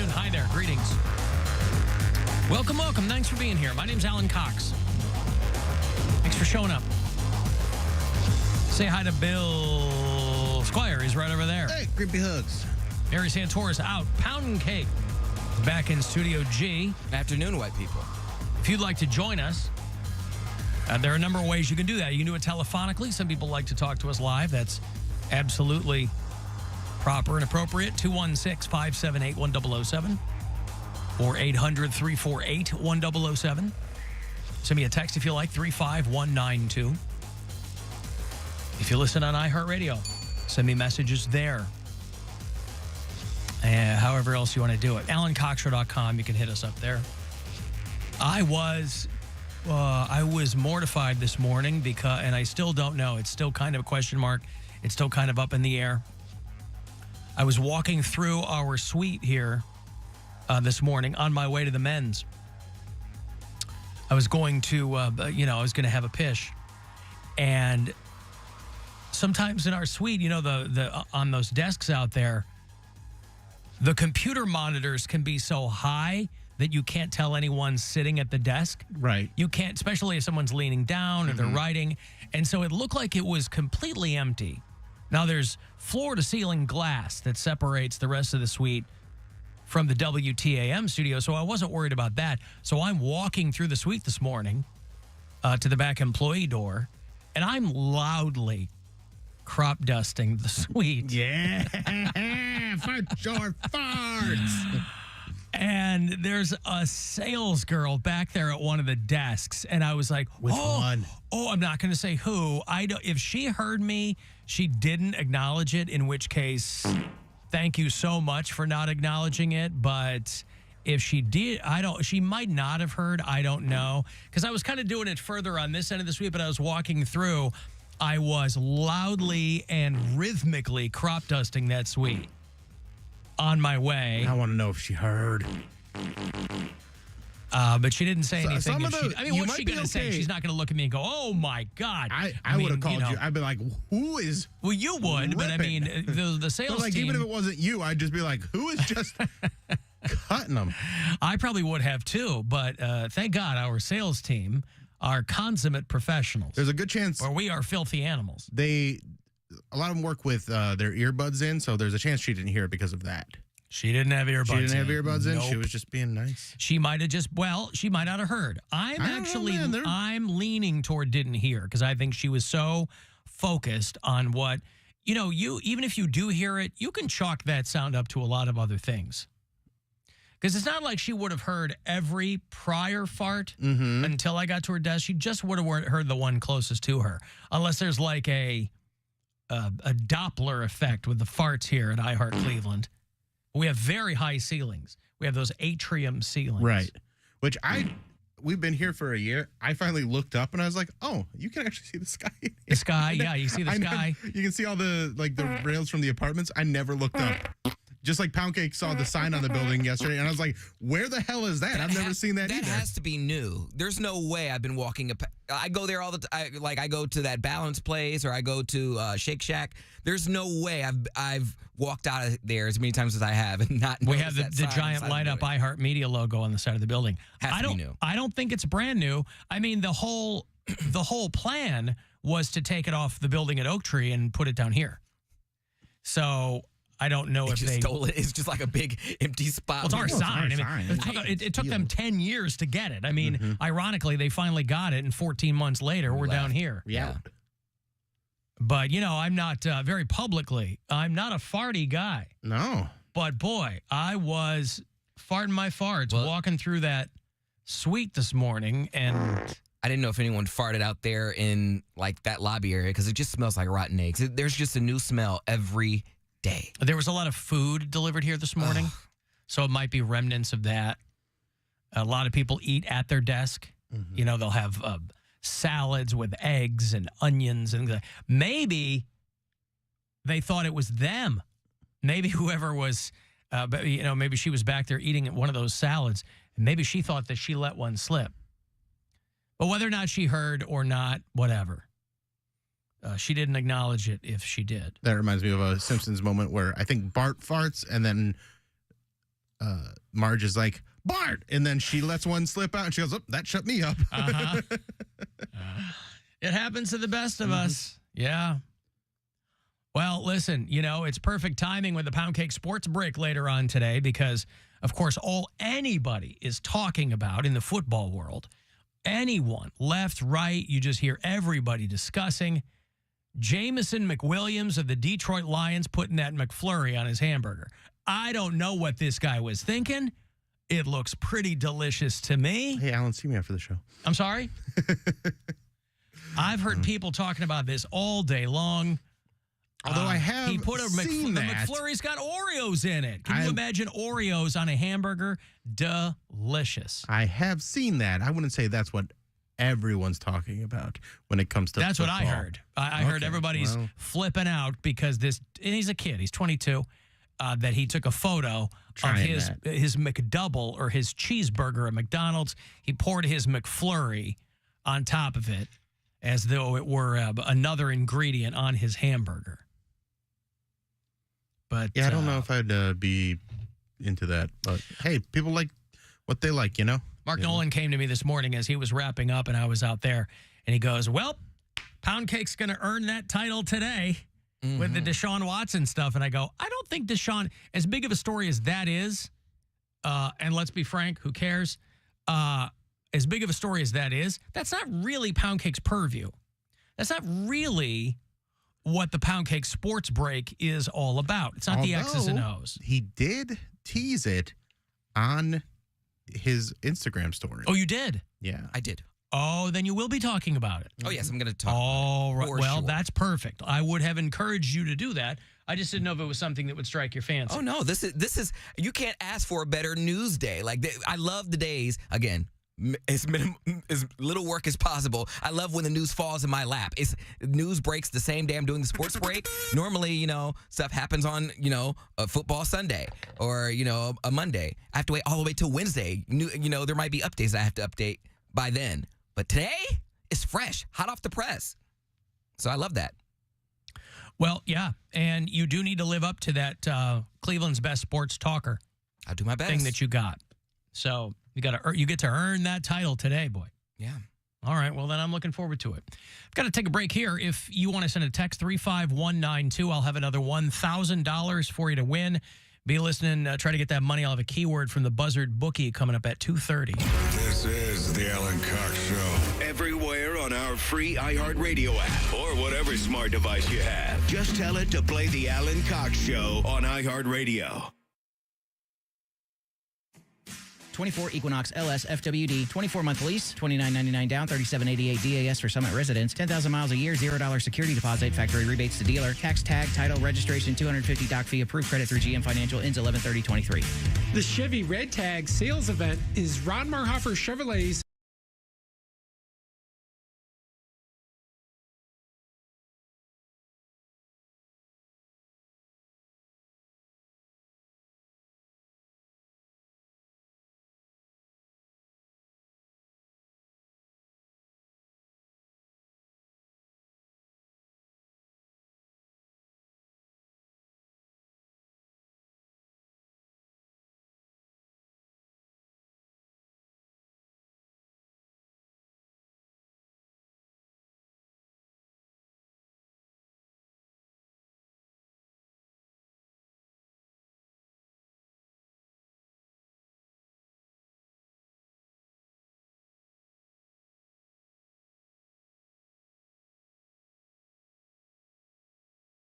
afternoon. Hi there. Greetings. Welcome, welcome. Thanks for being here. My name's Alan Cox. Thanks for showing up. Say hi to Bill Squire. He's right over there. Hey, creepy hugs. Mary Santora's out. Poundcake is back in Studio G. Afternoon, white people. If you'd like to join us, there are a number of ways you can do that. You can do it telephonically. Some people like to talk to us live. That's absolutely proper and appropriate. 216-578-1007 or 800-348-1007. Send me a text if you like, 35192. If you listen on iHeartRadio, send me messages there. However else you want to do it. AlanCoxShow.com, you can hit us up there. I was mortified this morning because, and I still don't know. It's still kind of a question mark. It's still kind of up in the air. I was walking through our suite here this morning on my way to the men's. I was going to, I was going to have a pish. And sometimes in our suite, the on those desks out there, the computer monitors can be so high that you can't tell anyone's sitting at the desk. Right. You can't, especially if someone's leaning down or they're writing. And so it looked like it was completely empty. Now there's floor-to-ceiling glass that separates the rest of the suite from the WTAM studio, so I wasn't worried about that. So I'm walking through the suite this morning to the back employee door, and I'm loudly crop dusting the suite. Yeah. Fart your farts. And there's a sales girl back there at one of the desks, and I was like, Which one? Oh, I'm not going to say who. If she heard me, she didn't acknowledge it, in which case, thank you so much for not acknowledging it. But if she did, she might not have heard. I don't know. Because I was kind of doing it further on this end of the suite, but I was walking through. I was loudly and rhythmically crop dusting that suite on my way. I want to know if she heard. But she didn't say anything. What's she going to say? She's not going to look at me and go, oh, my God. I would have called you. I'd be like, who is Well, you would, ripping? but I mean, the sales team. Even if it wasn't you, I'd just be like, who is just cutting them? I probably would have, too. But thank God our sales team are consummate professionals. There's a good chance. Or we are filthy animals. A lot of them work with their earbuds in, so there's a chance she didn't hear it because of that. She didn't have earbuds in. She didn't have earbuds in? Nope. She was just being nice? She might have she might not have heard. I'm leaning toward didn't hear, because I think she was so focused on what, even if you do hear it, you can chalk that sound up to a lot of other things. Because it's not like she would have heard every prior fart until I got to her desk. She just would have heard the one closest to her, unless there's like a Doppler effect with the farts here at iHeart Cleveland. We have very high ceilings. We have those atrium ceilings. Right. Which we've been here for a year. I finally looked up and I was like, oh, you can actually see the sky. The sky, yeah, you see the sky. You can see all the rails from the apartments. I never looked up. Just like Poundcake saw the sign on the building yesterday, and I was like, where the hell is that? I've never seen that either. That has to be new. There's no way I've been walking. I go there all the time. I go to that balance place, or I go to Shake Shack. There's no way I've walked out of there as many times as I have and not. We have the giant light up iHeart Media logo on the side of the building. Has to be new. I don't think it's brand new. I mean, the whole plan was to take it off the building at Oak Tree and put it down here. So I don't know if they stole it. It's just like a big empty spot. Well, it's our sign. It took them 10 years to get it. I mean, ironically, they finally got it, and 14 months later, we're down here. Yeah. But, I'm not very publicly, I'm not a farty guy. No. But, boy, I was farting my farts walking through that suite this morning, and I didn't know if anyone farted out there in, like, that lobby area, because it just smells like rotten eggs. There's just a new smell every day. There was a lot of food delivered here this morning, so it might be remnants of that. A lot of people eat at their desk. They'll have salads with eggs and onions, and maybe they thought it was them. Maybe whoever was, maybe she was back there eating one of those salads, and maybe she thought that she let one slip. But whether or not she heard or not, whatever. She didn't acknowledge it if she did. That reminds me of a Simpsons moment where I think Bart farts and then Marge is like, Bart! And then she lets one slip out and she goes, oh, that shut me up. It happens to the best of us. Yeah. Well, listen, it's perfect timing with the Poundcake Sports Break later on today because, of course, all anybody is talking about in the football world, anyone, left, right, you just hear everybody discussing Jamison McWilliams of the Detroit Lions putting that McFlurry on his hamburger. I don't know what this guy was thinking. It looks pretty delicious to me. Hey, Alan, see me after the show. I'm sorry? I've heard people talking about this all day long. Although I have he put seen the that. McFlurry's got Oreos in it. Can you imagine Oreos on a hamburger? Delicious. I have seen that. I wouldn't say that's what everyone's talking about when it comes to That's football. what I heard. I heard everybody's flipping out because and he's a kid. He's 22. That he took a photo of his McDouble or his cheeseburger at McDonald's. He poured his McFlurry on top of it as though it were another ingredient on his hamburger. But yeah, I don't know if I'd be into that. But hey, people like what they like, Mark Nolan came to me this morning as he was wrapping up and I was out there. And he goes, well, Poundcake's going to earn that title today with the Deshaun Watson stuff. And I go, I don't think Deshaun, as big of a story as that is, and let's be frank, who cares? As big of a story as that is, that's not really Poundcake's purview. That's not really what the Poundcake Sports Break is all about. It's not the X's and O's. He did tease it on his Instagram story. Oh, you did? Yeah. I did. Oh, then you will be talking about it. Oh, yes, I'm going to talk about it. Right. Well, that's perfect. I would have encouraged you to do that. I just didn't know if it was something that would strike your fancy. Oh, no. This is you can't ask for a better news day. I love the days, again, as little work as possible. I love when the news falls in my lap. News breaks the same day I'm doing the sports break. Normally, stuff happens on, a football Sunday or, a Monday. I have to wait all the way till Wednesday. There might be updates I have to update by then. But today, it's fresh, hot off the press. So I love that. Well, yeah, and you do need to live up to that Cleveland's best sports talker. I'll do my best. Thing that you got. So you get to earn that title today, boy. Yeah. All right. Well, then I'm looking forward to it. I've got to take a break here. If you want to send a text 35192, I'll have another $1,000 for you to win. Be listening. Try to get that money. I'll have a keyword from the Buzzard bookie coming up at 2:30. This is the Alan Cox Show. Everywhere on our free iHeartRadio app or whatever smart device you have. Just tell it to play the Alan Cox Show on iHeartRadio. 24 Equinox LS FWD, 24-month lease, $29.99 down, $37.88 DAS for Summit residents, 10,000 miles a year, $0 security deposit, factory rebates to dealer, tax tag, title, registration, $250 doc fee, approved credit through GM Financial, ends 11/30/23. The Chevy Red Tag sales event is Ron Marhofer Chevrolet's